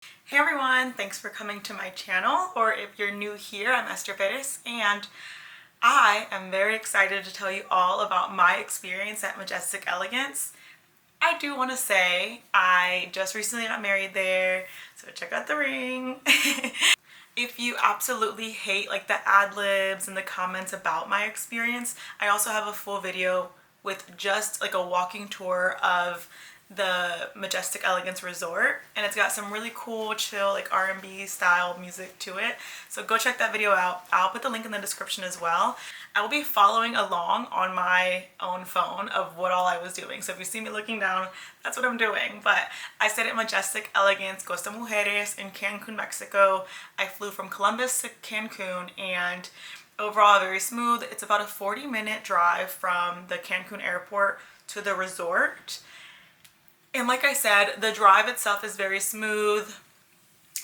Hey everyone, thanks for coming to my channel, or if you're new here, I'm Esther Perez, and I am very excited to tell you all about my experience at Majestic Elegance. I do want to say I just recently got married there, so check out the ring. If you absolutely hate like the ad libs and the comments about my experience, I also have a full video with just like a walking tour of the Majestic Elegance Resort, and it's got some really cool chill like R&B style music to it, so go check that video out. I'll put the link in the description as well. I will be following along on my own phone of what all I was doing, so if you see me looking down, that's what I'm doing. But I stayed at Majestic Elegance Costa Mujeres in Cancun, Mexico. I flew from Columbus to Cancun, and overall very smooth. It's about a 40-minute drive from the Cancun airport to the resort. And like I said, the drive itself is very smooth.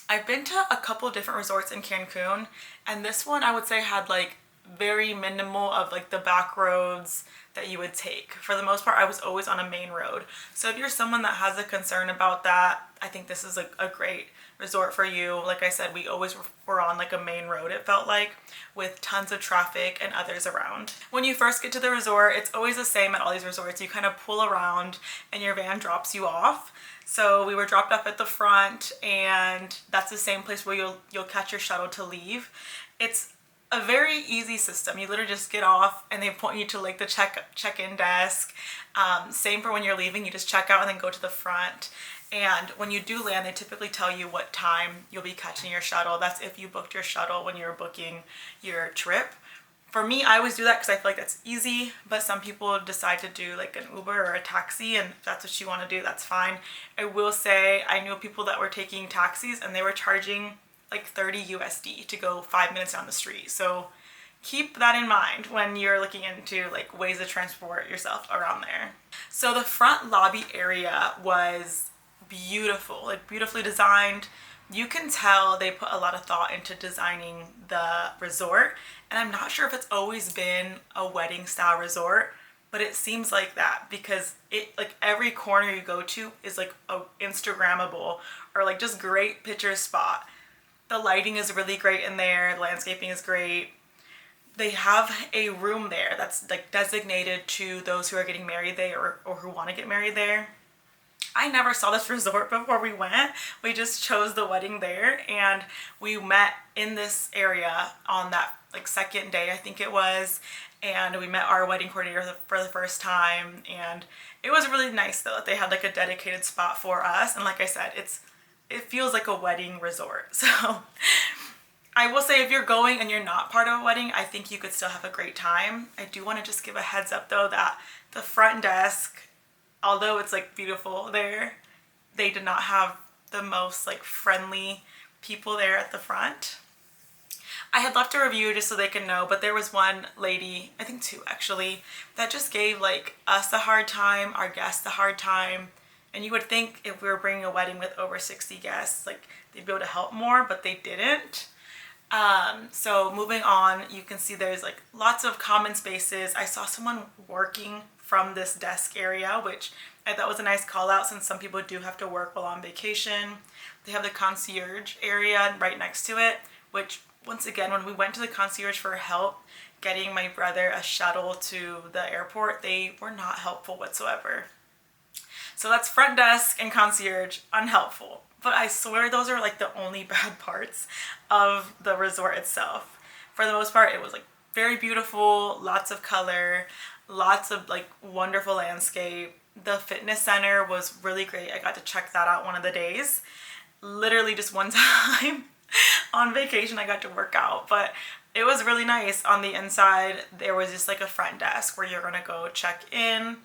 I've been to a couple different resorts in Cancun, and this one I would say had like very minimal of like the back roads that you would take. For the most part, I was always on a main road. So if you're someone that has a concern about that, I think this is a great resort for you. Like I said, we always were on like a main road, it felt like, with tons of traffic and others around. When you first get to the resort, it's always the same at all these resorts. You kind of pull around and your van drops you off. So we were dropped off at the front, and that's the same place where you'll catch your shuttle to leave. It's a very easy system. You literally just get off and they point you to like the check-in desk. Same for when you're leaving, you just check out and then go to the front. And when you do land, they typically tell you what time you'll be catching your shuttle. That's if you booked your shuttle when you're booking your trip. For me, I always do that because I feel like that's easy, but some people decide to do like an Uber or a taxi, and if that's what you want to do, that's fine. I will say I knew people that were taking taxis and they were charging like 30 USD to go 5 minutes down the street. So keep that in mind when you're looking into like ways to transport yourself around there. So the front lobby area was beautiful, like beautifully designed. You can tell they put a lot of thought into designing the resort, and I'm not sure if it's always been a wedding style resort, but it seems like that because it like every corner you go to is like a Instagrammable or like just great picture spot. The lighting is really great in there. The landscaping is great. They have a room there that's like designated to those who are getting married there or who want to get married there. I never saw this resort before we went. We just chose the wedding there, and we met in this area on that like second day, I think it was, and we met our wedding coordinator for the first time, and it was really nice though that they had like a dedicated spot for us. And like I said, it feels like a wedding resort. So I will say if you're going and you're not part of a wedding, I think you could still have a great time. I do want to just give a heads up though that the front desk, although it's like beautiful there, they did not have the most like friendly people there at the front. I had left a review just so they can know, but there was one lady, I think two actually, that just gave like us a hard time, our guests a hard time. And you would think if we were bringing a wedding with over 60 guests, like they'd be able to help more, but they didn't. So moving on, you can see there's like lots of common spaces. I saw someone working from this desk area, which I thought was a nice call out since some people do have to work while on vacation. They have the concierge area right next to it, which once again, when we went to the concierge for help getting my brother a shuttle to the airport, they were not helpful whatsoever. So that's front desk and concierge, unhelpful. But I swear those are like the only bad parts of the resort itself. For the most part, it was like very beautiful, lots of color, lots of like wonderful landscape. The fitness center was really great. I got to check that out one of the days. Literally just one time on vacation I got to work out, but it was really nice. On the inside, there was just like a front desk where you're gonna go check in.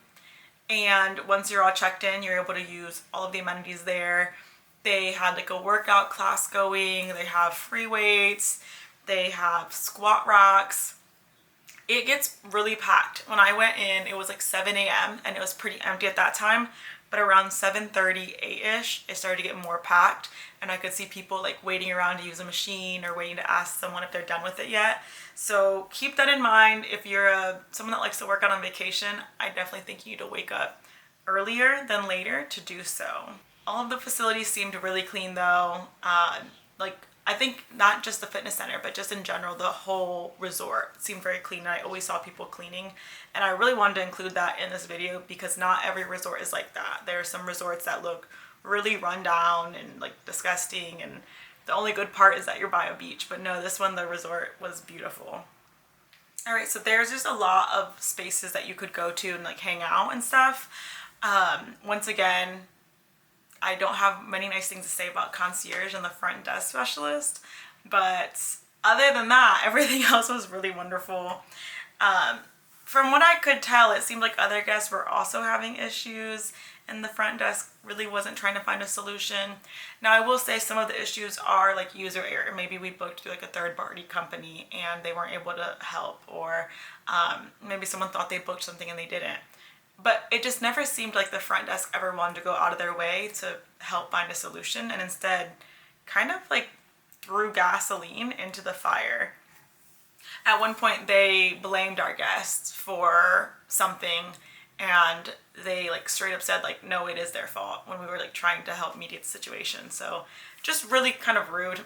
And once you're all checked in, you're able to use all of the amenities there. They had like a workout class going. They have free weights. They have squat racks. It gets really packed. When I went in, it was like 7 a.m. and it was pretty empty at that time. But around 7:30, 8-ish, it started to get more packed. And I could see people like waiting around to use a machine or waiting to ask someone if they're done with it yet. So keep that in mind. If you're someone that likes to work out on vacation, I definitely think you need to wake up earlier than later to do so. All of the facilities seemed really clean though. Like I think not just the fitness center, but just in general, the whole resort seemed very clean. I always saw people cleaning, and I really wanted to include that in this video because not every resort is like that. There are some resorts that look really run down and like disgusting, and the only good part is that you're by a beach. But no, this one, the resort was beautiful. All right, so there's just a lot of spaces that you could go to and like hang out and stuff. Once again, I don't have many nice things to say about concierge and the front desk specialist, but other than that, everything else was really wonderful. From what I could tell, it seemed like other guests were also having issues, and the front desk really wasn't trying to find a solution. Now, I will say some of the issues are like user error. Maybe we booked through like a third-party company and they weren't able to help, or maybe someone thought they booked something and they didn't. But it just never seemed like the front desk ever wanted to go out of their way to help find a solution, and instead kind of like threw gasoline into the fire. At one point they blamed our guests for something, and they like straight up said like, no, it is their fault, when we were like trying to help mediate the situation. So just really kind of rude.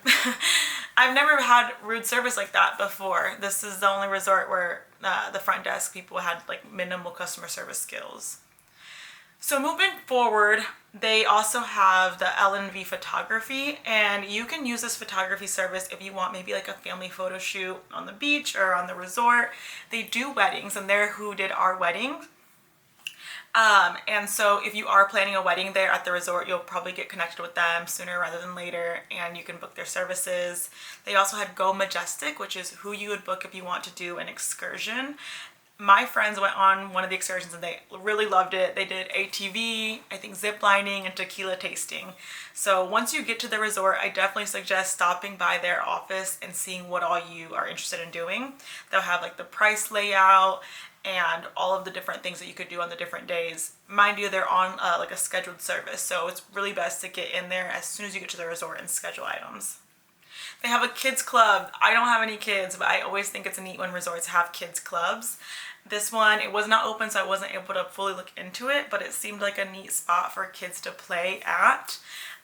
I've never had rude service like that before. This is the only resort where the front desk people had like minimal customer service skills. So moving forward, they also have the L&V photography, and you can use this photography service if you want maybe like a family photo shoot on the beach or on the resort. They do weddings, and they're who did our wedding. And so if you are planning a wedding there at the resort, you'll probably get connected with them sooner rather than later, and you can book their services. They also had Go Majestic, which is who you would book if you want to do an excursion. My friends went on one of the excursions and they really loved it. They did ATV, I think zip lining, and tequila tasting. So once you get to the resort, I definitely suggest stopping by their office and seeing what all you are interested in doing. They'll have like the price layout and all of the different things that you could do on the different days. Mind you, they're on like a scheduled service, so it's really best to get in there as soon as you get to the resort and schedule items. They have a kids club. I don't have any kids, but I always think it's neat when resorts have kids clubs. This one, it was not open, so I wasn't able to fully look into it, but it seemed like a neat spot for kids to play at.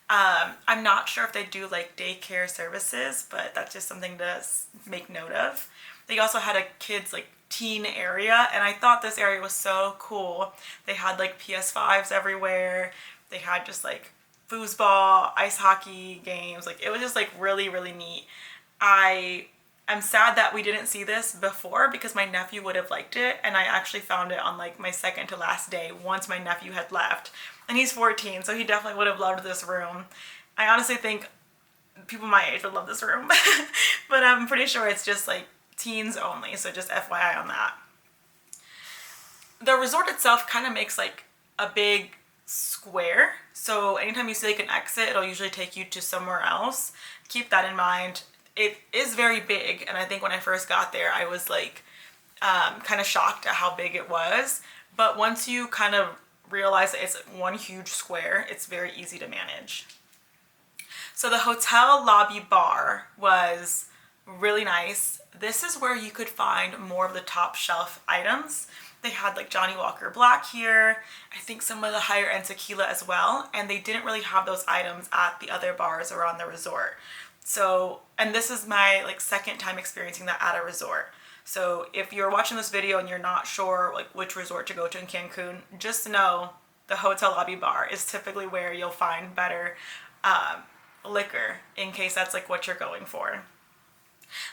I'm not sure if they do like daycare services, but that's just something to make note of. They also had a kids like teen area, and I thought this area was so cool. They had like PS5s everywhere. They had just like foosball, ice hockey games. Like it was just like really, really neat. I'm sad that we didn't see this before because my nephew would have liked it, and I actually found it on like my second to last day once my nephew had left, and he's 14, so he definitely would have loved this room. I honestly think people my age would love this room, but I'm pretty sure it's just like teens only, so just FYI on that. The resort itself kind of makes like a big square, so anytime you see like an exit, it'll usually take you to somewhere else. Keep that in mind. It is very big, and I think when I first got there I was like kind of shocked at how big it was, but once you kind of realize that it's one huge square, it's very easy to manage. So the hotel lobby bar was really nice. This is where you could find more of the top shelf items. They had like Johnny Walker Black here, I think some of the higher end tequila as well, and they didn't really have those items at the other bars around the resort. So, and this is my like second time experiencing that at a resort. So if you're watching this video and you're not sure like which resort to go to in Cancun, just know the hotel lobby bar is typically where you'll find better liquor, in case that's like what you're going for.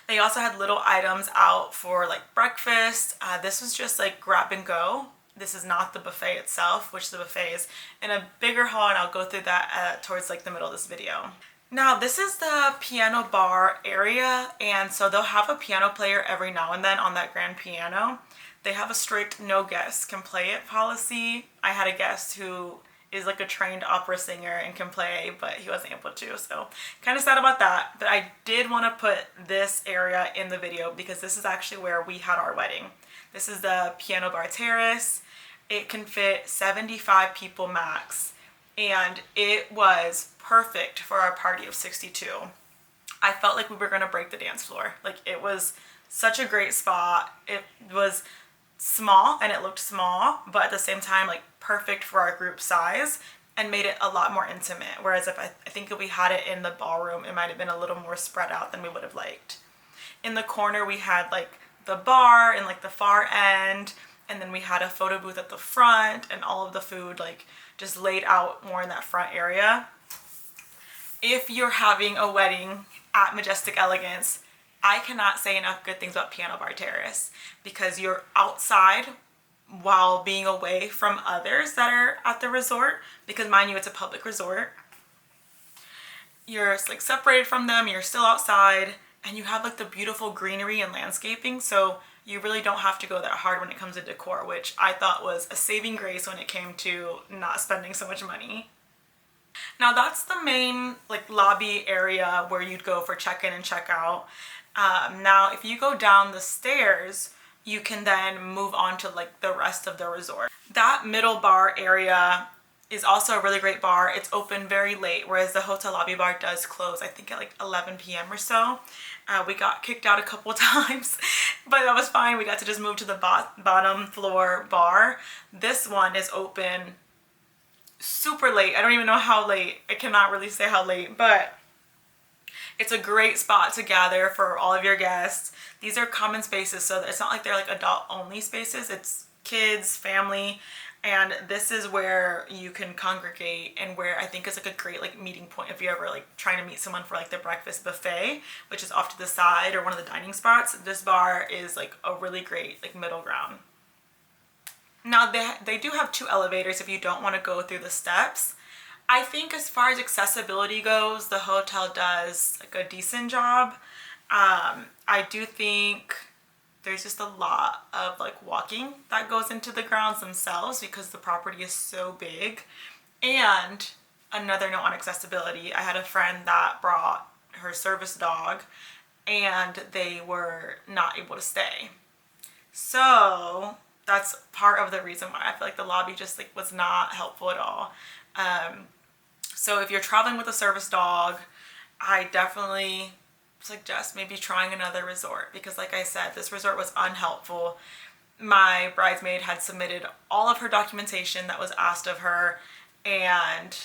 They also had little items out for like breakfast. This was just like grab and go. This is not the buffet itself, which the buffet is in a bigger hall, and I'll go through that towards like the middle of this video. Now this is the piano bar area, and so they'll have a piano player every now and then on that grand piano. They have a strict no guests can play it policy. I had a guest who is like a trained opera singer and can play, but he wasn't able to, so kind of sad about that. But I did want to put this area in the video because this is actually where we had our wedding. This is the piano bar terrace. It can fit 75 people max, and it was perfect for our party of 62. I felt like we were going to break the dance floor. Like it was such a great spot. It was small and it looked small, but at the same time like perfect for our group size, and made it a lot more intimate. Whereas if I think if we had it in the ballroom, it might have been a little more spread out than we would have liked. In the corner, we had like the bar in like the far end, and then we had a photo booth at the front, and all of the food like just laid out more in that front area. If you're having a wedding at Majestic Elegance, I cannot say enough good things about Piano Bar Terrace, because you're outside while being away from others that are at the resort, because mind you, it's a public resort. You're like separated from them, you're still outside, and you have like the beautiful greenery and landscaping, so you really don't have to go that hard when it comes to decor, which I thought was a saving grace when it came to not spending so much money. Now that's the main like lobby area where you'd go for check-in and check-out. Now if you go down the stairs, you can then move on to like the rest of the resort. That middle bar area is also a really great bar. It's open very late, whereas the hotel lobby bar does close, I think at like 11 p.m. or so. We got kicked out a couple times, but that was fine. We got to just move to the bottom floor bar. This one is open super late. I don't even know how late. I cannot really say how late, but it's a great spot to gather for all of your guests. These are common spaces, so it's not like they're like adult only spaces. It's kids, family, and this is where you can congregate, and where I think is like a great like meeting point if you're ever like trying to meet someone for like the breakfast buffet, which is off to the side, or one of the dining spots. This bar is like a really great like middle ground. Now they do have 2 elevators if you don't want to go through the steps. I think as far as accessibility goes, the hotel does like a decent job. I do think there's just a lot of like walking that goes into the grounds themselves because the property is so big. And another note on accessibility, I had a friend that brought her service dog and they were not able to stay. So that's part of the reason why I feel like the lobby just like was not helpful at all. So if you're traveling with a service dog, I definitely suggest maybe trying another resort, because like I said, this resort was unhelpful. My bridesmaid had submitted all of her documentation that was asked of her, and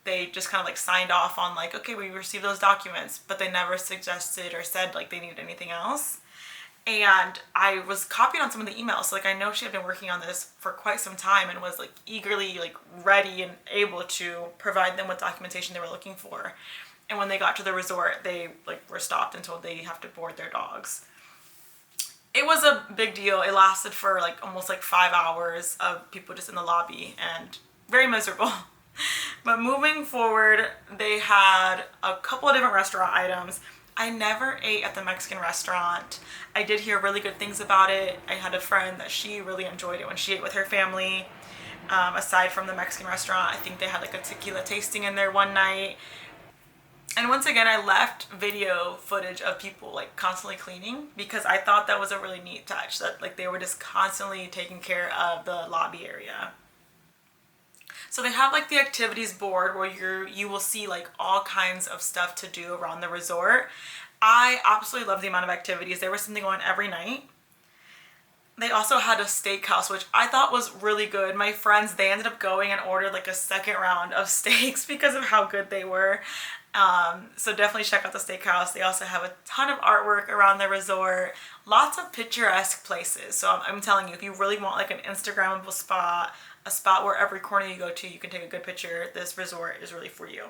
they just kind of like signed off on like, okay, we received those documents, but they never suggested or said like they needed anything else. And I was copied on some of the emails, so like I know she had been working on this for quite some time and was like eagerly like ready and able to provide them with documentation they were looking for. And when they got to the resort, they like were stopped and told they have to board their dogs. It was a big deal. It lasted for like almost like 5 hours of people just in the lobby, and very miserable. But moving forward, they had a couple of different restaurant items. I never ate at the Mexican restaurant. I did hear really good things about it. I had a friend that she really enjoyed it when she ate with her family. Aside from the Mexican restaurant, I think they had like a tequila tasting in there one night. And once again, I left video footage of people like constantly cleaning, because I thought that was a really neat touch, that like they were just constantly taking care of the lobby area. So they have like the activities board where you will see like all kinds of stuff to do around the resort. I absolutely love the amount of activities. There was something on every night. They also had a steakhouse, which I thought was really good. My friends, they ended up going and ordered like a second round of steaks because of how good they were. So definitely check out the steakhouse. They also have a ton of artwork around the resort. Lots of picturesque places. So I'm telling you, if you really want like an Instagrammable spot, a spot where every corner you go to you can take a good picture, this resort is really for you.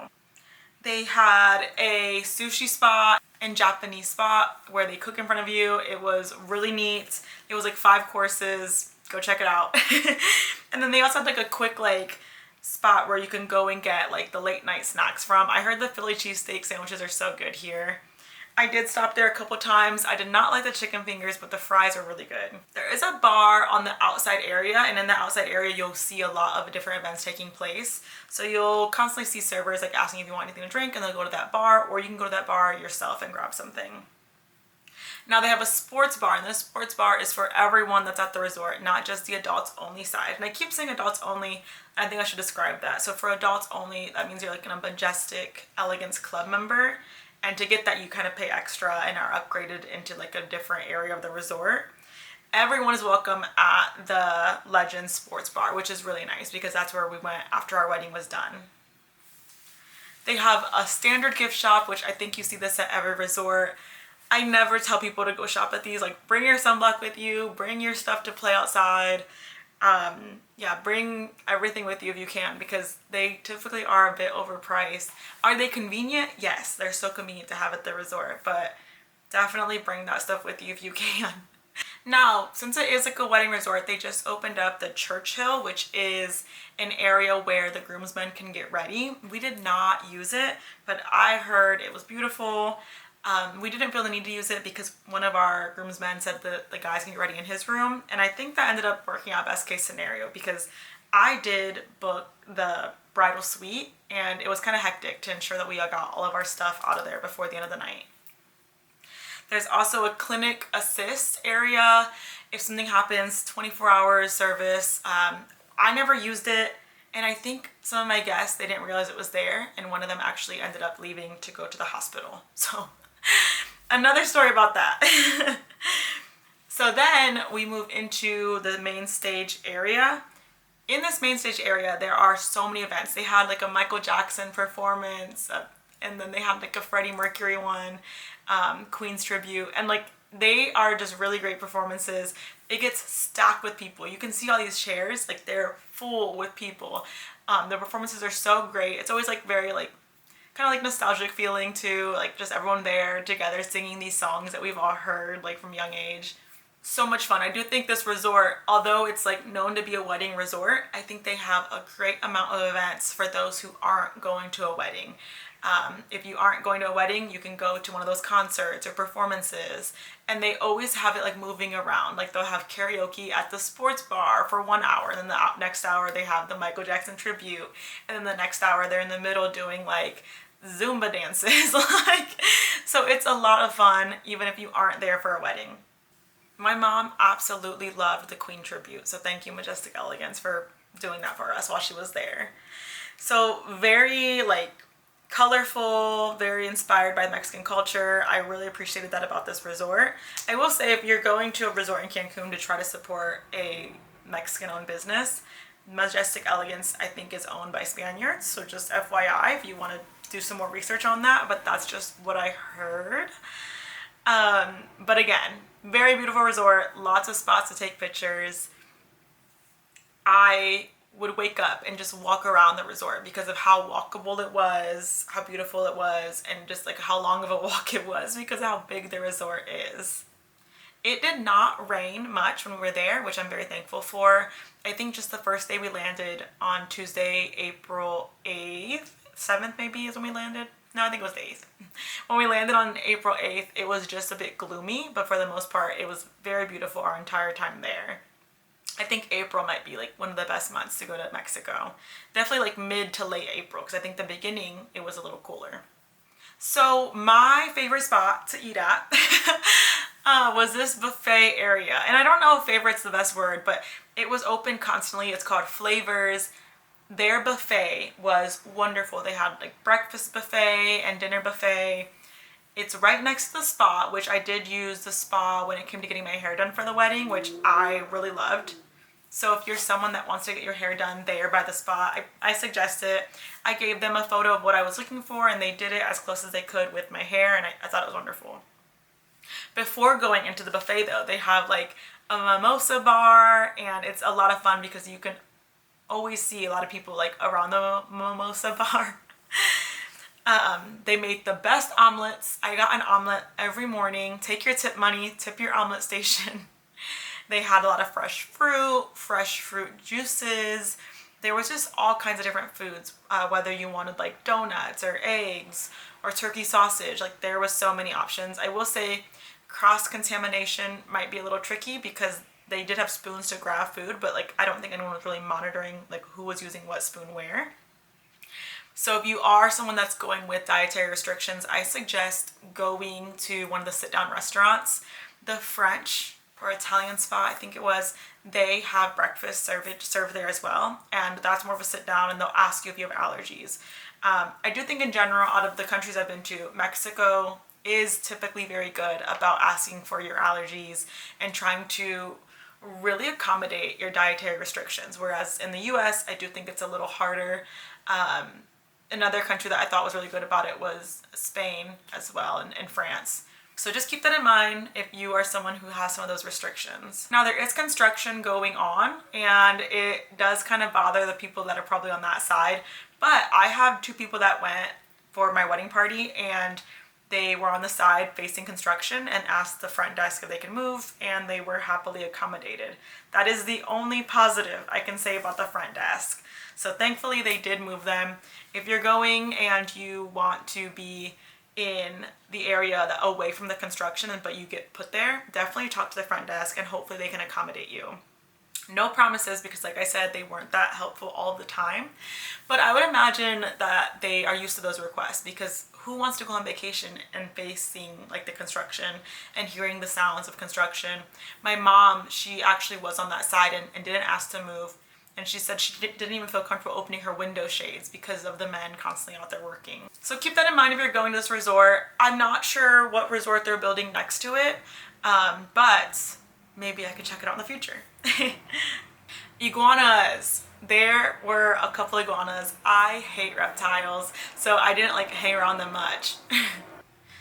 They had a sushi spot and Japanese spot where they cook in front of you. It was really neat. It was like 5 courses. Go check it out. And then they also had like a quick like spot where you can go and get like the late night snacks from. I heard the Philly cheesesteak sandwiches are so good here. I did stop there a couple times. I did not like the chicken fingers, but the fries are really good. There is a bar on the outside area, and in the outside area you'll see a lot of different events taking place. So you'll constantly see servers like asking if you want anything to drink, and they'll go to that bar, or you can go to that bar yourself and grab something. Now they have a sports bar, and this sports bar is for everyone that's at the resort, not just the adults only side. And I keep saying adults only, I think I should describe that. So for adults only, that means you're like a Majestic Elegance club member. And to get that, you kind of pay extra and are upgraded into like a different area of the resort. everyone is welcome at the Legends Sports Bar, which is really nice because that's where we went after our wedding was done. They have a standard gift shop, which I think you see this at every resort. I never tell people to go shop at these. Like, bring your sunblock with you, bring your stuff to play outside. Yeah, bring everything with you if you can, because they typically are a bit overpriced. Are they convenient? Yes, they're so convenient to have at the resort, but definitely bring that stuff with you if you can. Now, since it is like a wedding resort, they just opened up the Churchill, which is an area where the groomsmen can get ready. We did not use it, but I heard it was beautiful. We didn't feel the need to use it because one of our groomsmen said that the guys can get ready in his room, and I think that ended up working out best case scenario because I did book the bridal suite and it was kind of hectic to ensure that we got all of our stuff out of there before the end of the night. There's also a clinic assist area if something happens, 24-hour service. I never used it, and I think some of my guests, they didn't realize it was there, and one of them actually ended up leaving to go to the hospital. So another story about that. So then we move into the main stage area. In this main stage area, there are so many events. They had like a Michael Jackson performance, and then they had like a Freddie Mercury one, Queen's tribute, and like they are just really great performances. It gets stacked with people. You can see all these chairs, like they're full with people. The performances are so great. It's always like very like kind of like nostalgic feeling too, like just everyone there together singing these songs that we've all heard like from young age. So much fun. I do think this resort, although it's like known to be a wedding resort, I think they have a great amount of events for those who aren't going to a wedding. If you aren't going to a wedding, you can go to one of those concerts or performances, and they always have it like moving around. Like they'll have karaoke at the sports bar for 1 hour, and then the next hour they have the Michael Jackson tribute, and then the next hour they're in the middle doing like Zumba dances. Like, so it's a lot of fun even if you aren't there for a wedding. My mom absolutely loved the Queen tribute, so thank you Majestic Elegance for doing that for us while she was there. So very like colorful, very inspired by Mexican culture. I really appreciated that about this resort. I will say, if you're going to a resort in Cancun to try to support a Mexican-owned business, Majestic Elegance I think is owned by Spaniards, so just FYI if you want to do some more research on that, but that's just what I heard. But again, very beautiful resort, lots of spots to take pictures. I would wake up and just walk around the resort because of how walkable it was, how beautiful it was, and just like how long of a walk it was because of how big the resort is. It did not rain much when we were there, which I'm very thankful for. I think just the first day we landed on Tuesday, April 8th, 7th maybe is when we landed. No, I think it was the 8th. When we landed on April 8th, it was just a bit gloomy, but for the most part, it was very beautiful our entire time there. I think April might be like one of the best months to go to Mexico. Definitely like mid to late April, because I think the beginning it was a little cooler. So my favorite spot to eat at was this buffet area. And I don't know if favorite's the best word, but it was open constantly. It's called Flavors. Their buffet was wonderful. They had like breakfast buffet and dinner buffet. It's right next to the spa, which I did use the spa when it came to getting my hair done for the wedding, which I really loved. So if you're someone that wants to get your hair done there by the spa, I suggest it. I gave them a photo of what I was looking for, and they did it as close as they could with my hair, and I thought it was wonderful. Before going into the buffet though, they have like a mimosa bar, and it's a lot of fun because you can always see a lot of people like around the mimosa bar. They make the best omelets. I got an omelet every morning. Take your tip money, tip your omelet station. They had a lot of fresh fruit juices. There was just all kinds of different foods, whether you wanted like donuts or eggs or turkey sausage. Like there was so many options. I will say cross-contamination might be a little tricky because they did have spoons to grab food, but like I don't think anyone was really monitoring like who was using what spoon where. So if you are someone that's going with dietary restrictions, I suggest going to one of the sit-down restaurants. The French or Italian spa, I think it was, they have breakfast served there as well, and that's more of a sit-down, and they'll ask you if you have allergies. I do think in general, out of the countries I've been to, Mexico is typically very good about asking for your allergies and trying to really accommodate your dietary restrictions. Whereas in the US, I do think it's a little harder. Another country that I thought was really good about it was Spain as well, and France. So just keep that in mind if you are someone who has some of those restrictions. Now there is construction going on, and it does kind of bother the people that are probably on that side. But I have two people that went for my wedding party, and they were on the side facing construction and asked the front desk if they could move, and they were happily accommodated. That is the only positive I can say about the front desk. So thankfully they did move them. If you're going and you want to be in the area that away from the construction but you get put there, definitely talk to the front desk and hopefully they can accommodate you. No promises, because like I said, they weren't that helpful all the time, but I would imagine that they are used to those requests, because who wants to go on vacation and facing like the construction and hearing the sounds of construction? My mom, she actually was on that side and didn't ask to move. And she said she didn't even feel comfortable opening her window shades because of the men constantly out there working. So keep that in mind if you're going to this resort. I'm not sure what resort they're building next to it, but maybe I could check it out in the future. Iguanas. There were a couple iguanas. I hate reptiles, so I didn't like hang around them much.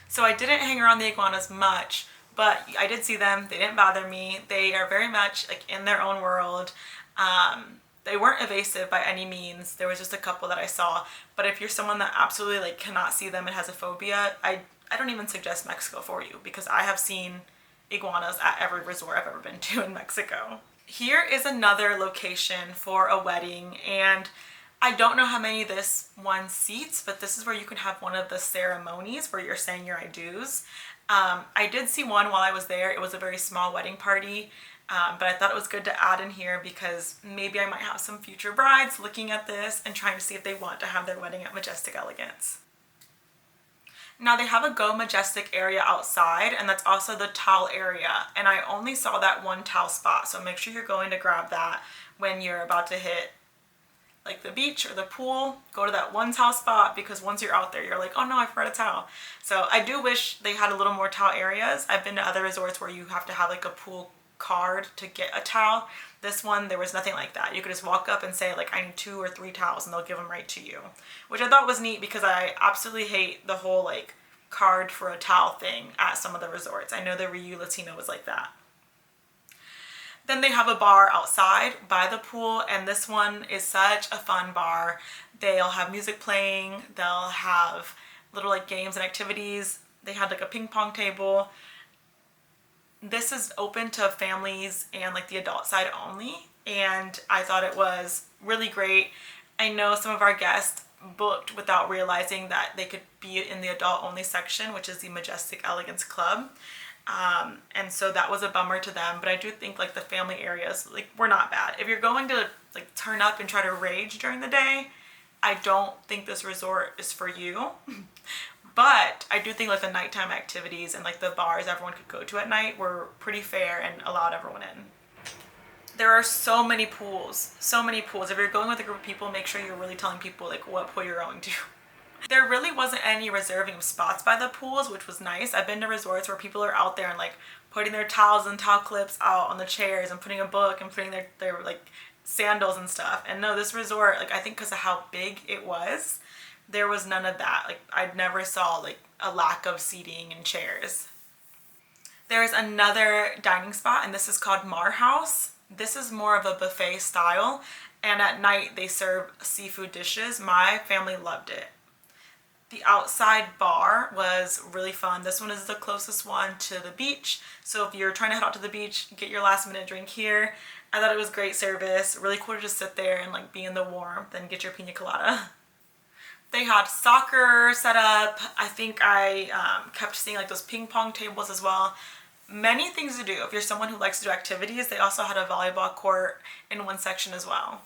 So I didn't hang around the iguanas much, but I did see them. They didn't bother me. They are very much like in their own world. They weren't evasive by any means. There was just a couple that I saw. But if you're someone that absolutely like cannot see them and has a phobia, I don't even suggest Mexico for you, because I have seen iguanas at every resort I've ever been to in Mexico. Here is another location for a wedding, and I don't know how many this one seats, but this is where you can have one of the ceremonies where you're saying your I do's. I did see one while I was there. It was a very small wedding party. But I thought it was good to add in here because maybe I might have some future brides looking at this and trying to see if they want to have their wedding at Majestic Elegance. Now they have a Go Majestic area outside, and that's also the towel area. And I only saw that one towel spot, so make sure you're going to grab that when you're about to hit like the beach or the pool. Go to that one towel spot, because once you're out there, you're like, oh no, I forgot a towel. So I do wish they had a little more towel areas. I've been to other resorts where you have to have like a pool card to get a towel. This one, there was nothing like that. You could just walk up and say like, I need 2 or 3 towels, and they'll give them right to you, which I thought was neat, because I absolutely hate the whole like card for a towel thing at some of the resorts. I know the Riu Latino was like that. Then they have a bar outside by the pool, and this one is such a fun bar. They'll have music playing, they'll have little like games and activities. They had like a ping pong table. This is open to families and like the adult side only, and I thought it was really great. I know some of our guests booked without realizing that they could be in the adult only section, which is the Majestic Elegance Club. And so that was a bummer to them, but I do think like the family areas like were not bad. If you're going to like turn up and try to rage during the day, I don't think this resort is for you. But I do think like the nighttime activities and like the bars everyone could go to at night were pretty fair and allowed everyone in. There are so many pools, so many pools. If you're going with a group of people, make sure you're really telling people like what pool you're going to. There really wasn't any reserving of spots by the pools, which was nice. I've been to resorts where people are out there and like putting their towels and towel clips out on the chairs and putting a book and putting their like sandals and stuff. And no, this resort, like I think because of how big it was, there was none of that. Like I never saw like a lack of seating and chairs. There is another dining spot, and this is called Mar House. This is more of a buffet style, and at night they serve seafood dishes. My family loved it. The outside bar was really fun. This one is the closest one to the beach. So if you're trying to head out to the beach, get your last minute drink here. I thought it was great service. Really cool to just sit there and like be in the warmth and get your pina colada. They had soccer set up. I think I kept seeing like those ping pong tables as well. Many things to do. If you're someone who likes to do activities, they also had a volleyball court in one section as well.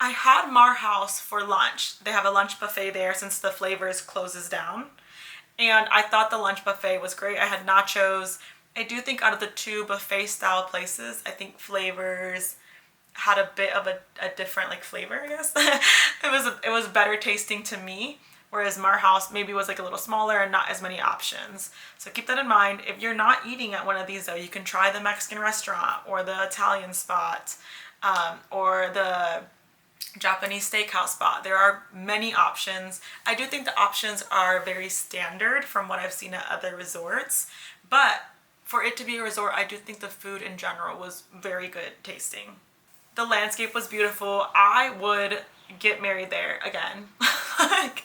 I had Mar House for lunch. They have a lunch buffet there since the Flavors closes down. And I thought the lunch buffet was great. I had nachos. I do think out of the 2 buffet style places, I think Flavors had a bit of a different like flavor, I guess. It was better tasting to me. whereas Mar House maybe was like a little smaller and not as many options. So keep that in mind. If you're not eating at one of these though, you can try the Mexican restaurant or the Italian spot, or the Japanese steakhouse spot. There are many options. I do think the options are very standard from what I've seen at other resorts, but for it to be a resort, I do think the food in general was very good tasting. The landscape was beautiful. I would get married there again. Like,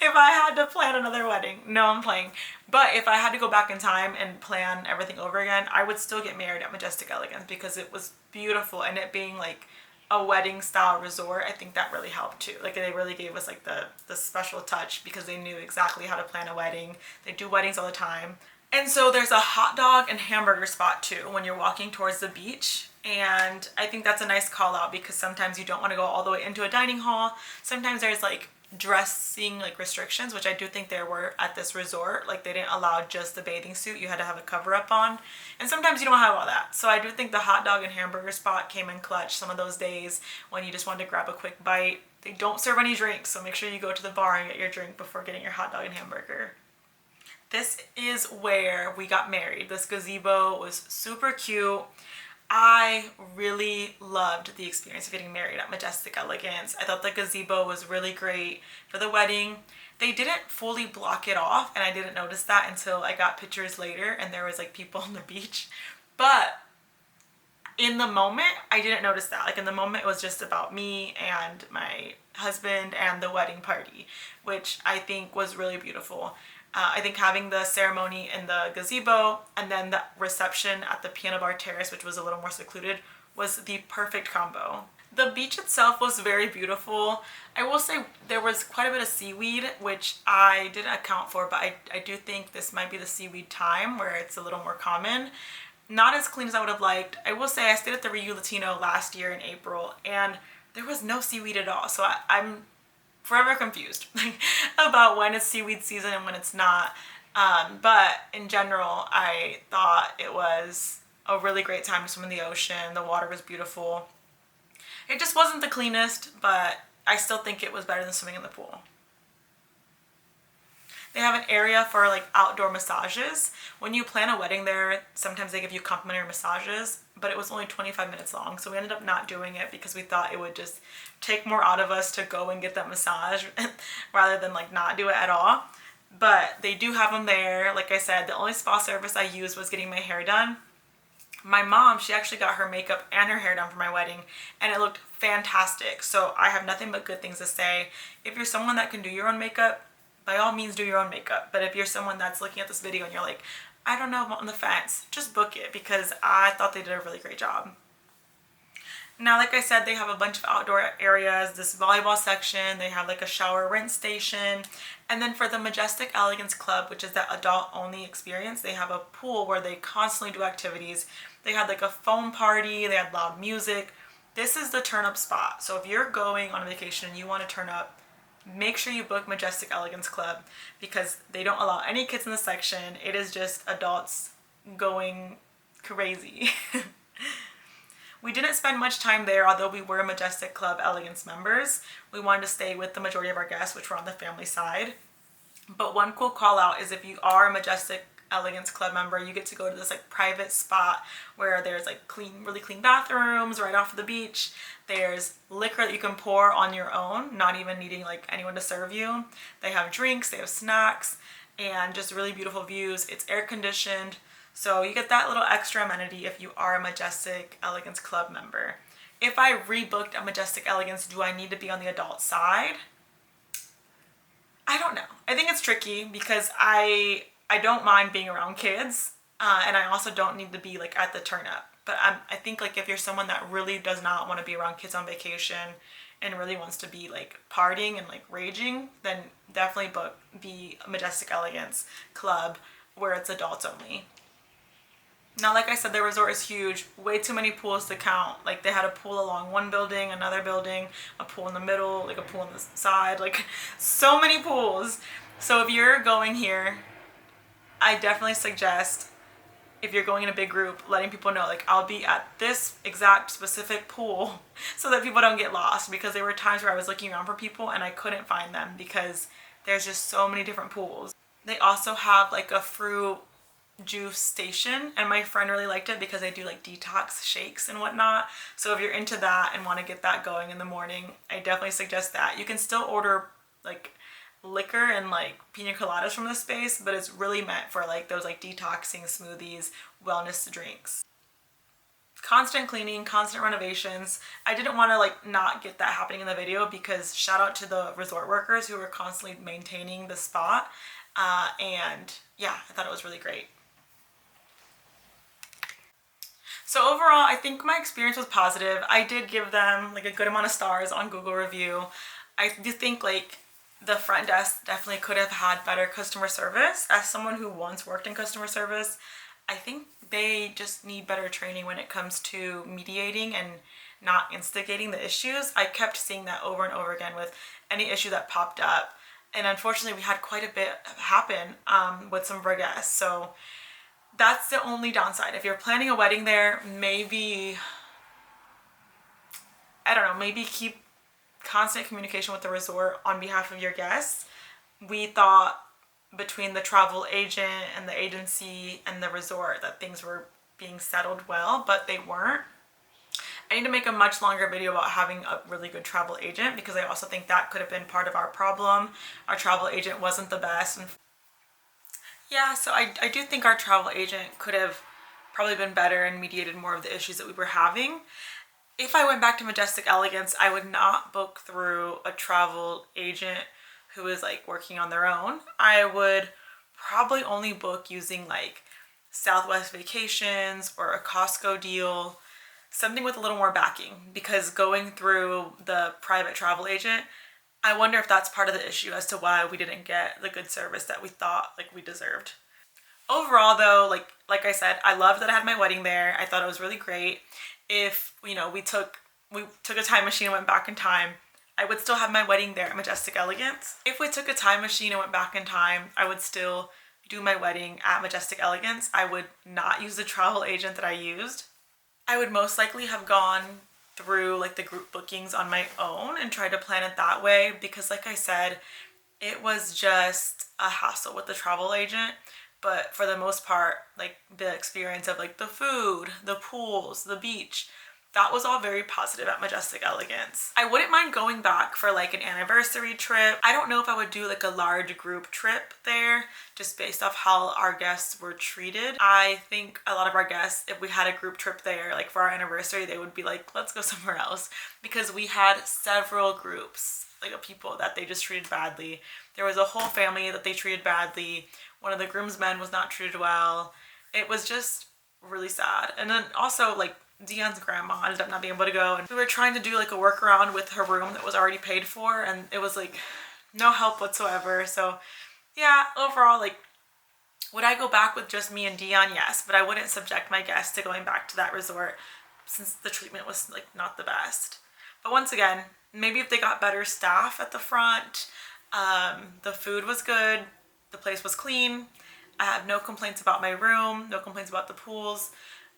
if I had to plan another wedding, no, I'm playing. But if I had to go back in time and plan everything over again, I would still get married at Majestic Elegance because it was beautiful, and it being like a wedding style resort, I think that really helped too. Like, they really gave us like the special touch because they knew exactly how to plan a wedding. They do weddings all the time. And so there's a hot dog and hamburger spot too when you're walking towards the beach. And I think that's a nice call out because sometimes you don't want to go all the way into a dining hall. Sometimes there's like dressing like restrictions, which I do think there were at this resort. Like, they didn't allow just the bathing suit. You had to have a cover up on. And sometimes you don't have all that. So I do think the hot dog and hamburger spot came in clutch some of those days when you just wanted to grab a quick bite. They don't serve any drinks, so make sure you go to the bar and get your drink before getting your hot dog and hamburger. This is where we got married. This gazebo was super cute. I really loved the experience of getting married at Majestic Elegance. I thought the gazebo was really great for the wedding. They didn't fully block it off, and I didn't notice that until I got pictures later and there was like people on the beach. But in the moment, I didn't notice that. Like, in the moment, it was just about me and my husband and the wedding party, which I think was really beautiful. I think having the ceremony in the gazebo and then the reception at the piano bar terrace, which was a little more secluded, was the perfect combo. The beach itself was very beautiful. I will say there was quite a bit of seaweed, which I didn't account for, but I do think this might be the seaweed time where it's a little more common. Not as clean as I would have liked. I will say I stayed at the Riu Latino last year in April and there was no seaweed at all. So I'm forever confused about when it's seaweed season and when it's not. But in general, I thought it was a really great time to swim in the ocean. The water was beautiful. It just wasn't the cleanest, but I still think it was better than swimming in the pool. They have an area for like outdoor massages. When you plan a wedding there, sometimes they give you complimentary massages, but it was only 25 minutes long. So we ended up not doing it because we thought it would just take more out of us to go and get that massage rather than like not do it at all. But they do have them there. Like I said, the only spa service I used was getting my hair done. My mom, she actually got her makeup and her hair done for my wedding and it looked fantastic. So I have nothing but good things to say. If you're someone that can do your own makeup, by all means do your own makeup. But if you're someone that's looking at this video and you're like, I don't know, I'm on the fence, just book it because I thought they did a really great job. Now, like I said, they have a bunch of outdoor areas, this volleyball section, they have like a shower rinse station. And then for the Majestic Elegance Club, which is that adult only experience, they have a pool where they constantly do activities. They had like a foam party, they had loud music. This is the turn up spot. So if you're going on a vacation and you want to turn up, make sure you book Majestic Elegance Club because they don't allow any kids in the section. It is just adults going crazy. We didn't spend much time there, although we were Majestic Club Elegance members. We wanted to stay with the majority of our guests, which were on the family side. But one cool call out is if you are a Majestic Elegance Club member, you get to go to this like private spot where there's like really clean bathrooms right off the beach. There's liquor that you can pour on your own, not even needing like anyone to serve you. They have drinks, they have snacks, and just really beautiful views. It's air conditioned, so you get that little extra amenity if you are a Majestic Elegance Club member. If I rebooked at Majestic Elegance, do I need to be on the adult side? I don't know. I think it's tricky because I don't mind being around kids, and I also don't need to be like at the turn up. But I think like if you're someone that really does not want to be around kids on vacation and really wants to be like partying and like raging, then definitely book the Majestic Elegance Club where it's adults only. Now, like I said, the resort is huge, way too many pools to count. Like they had a pool along one building, another building, a pool in the middle, like a pool on the side, like so many pools. So if you're going here, I definitely suggest, if you're going in a big group, letting people know, like, I'll be at this exact specific pool so that people don't get lost, because there were times where I was looking around for people and I couldn't find them because There's just so many different pools. They also have like a fruit juice station, and my friend really liked it because they do like detox shakes and whatnot. So if you're into that and want to get that going in the morning, I definitely suggest that. You can still order like liquor and like pina coladas from this space, but it's really meant for like those like detoxing smoothies, wellness drinks. Constant cleaning, constant renovations. I didn't want to like not get that happening in the video because shout out to the resort workers who were constantly maintaining the spot. And yeah, I thought it was really great. So overall, I think my experience was positive. I did give them like a good amount of stars on Google review. I do think like the front desk definitely could have had better customer service. As someone who once worked in customer service, I think they just need better training when it comes to mediating and not instigating the issues. I kept seeing that over and over again with any issue that popped up. And unfortunately, we had quite a bit happen with some of our guests. So that's the only downside. If you're planning a wedding there, maybe, I don't know, maybe keep constant communication with the resort on behalf of your guests. We thought between the travel agent and the agency and the resort that things were being settled well, but they weren't. I need to make a much longer video about having a really good travel agent because I also think that could have been part of our problem. Our travel agent wasn't the best. And yeah, so I do think our travel agent could have probably been better and mediated more of the issues that we were having. If I went back to Majestic Elegance, I would not book through a travel agent who is like working on their own. I would probably only book using like Southwest Vacations or a Costco deal, something with a little more backing, because going through the private travel agent, I wonder if that's part of the issue as to why we didn't get the good service that we thought like we deserved. Overall though, like I said, I loved that I had my wedding there. I thought it was really great. If, you know, we took a time machine and went back in time, I would still have my wedding there at Majestic Elegance. If we took a time machine and went back in time, I would still do my wedding at Majestic Elegance. I would not use the travel agent that I used. I would most likely have gone through like the group bookings on my own and tried to plan it that way because like I said, it was just a hassle with the travel agent. But for the most part, like the experience of like the food, the pools, the beach, that was all very positive at Majestic Elegance. I wouldn't mind going back for like an anniversary trip. I don't know if I would do like a large group trip there just based off how our guests were treated. I think a lot of our guests, if we had a group trip there like for our anniversary, they would be like, let's go somewhere else, because we had several groups like of people that they just treated badly. There was a whole family that they treated badly. One of the groomsmen was not treated well. It was just really sad. And then also like Dion's grandma ended up not being able to go, and we were trying to do like a workaround with her room that was already paid for, and it was like no help whatsoever. So yeah, overall, like, would I go back with just me and Dion? Yes, but I wouldn't subject my guests to going back to that resort since the treatment was like not the best. But once again, maybe if they got better staff at the front, the food was good, the place was clean. I have no complaints about my room, no complaints about the pools,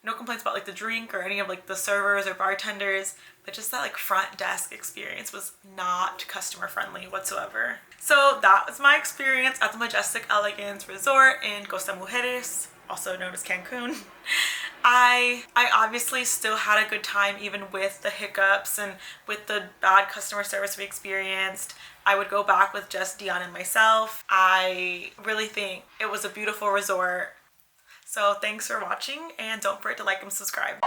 no complaints about like the drink or any of like the servers or bartenders, but just that like front desk experience was not customer friendly whatsoever. So that was my experience at the Majestic Elegance Resort in Costa Mujeres, also known as Cancun. I obviously still had a good time even with the hiccups and with the bad customer service we experienced. I would go back with just Dion and myself. I really think it was a beautiful resort. So thanks for watching, and don't forget to like and subscribe.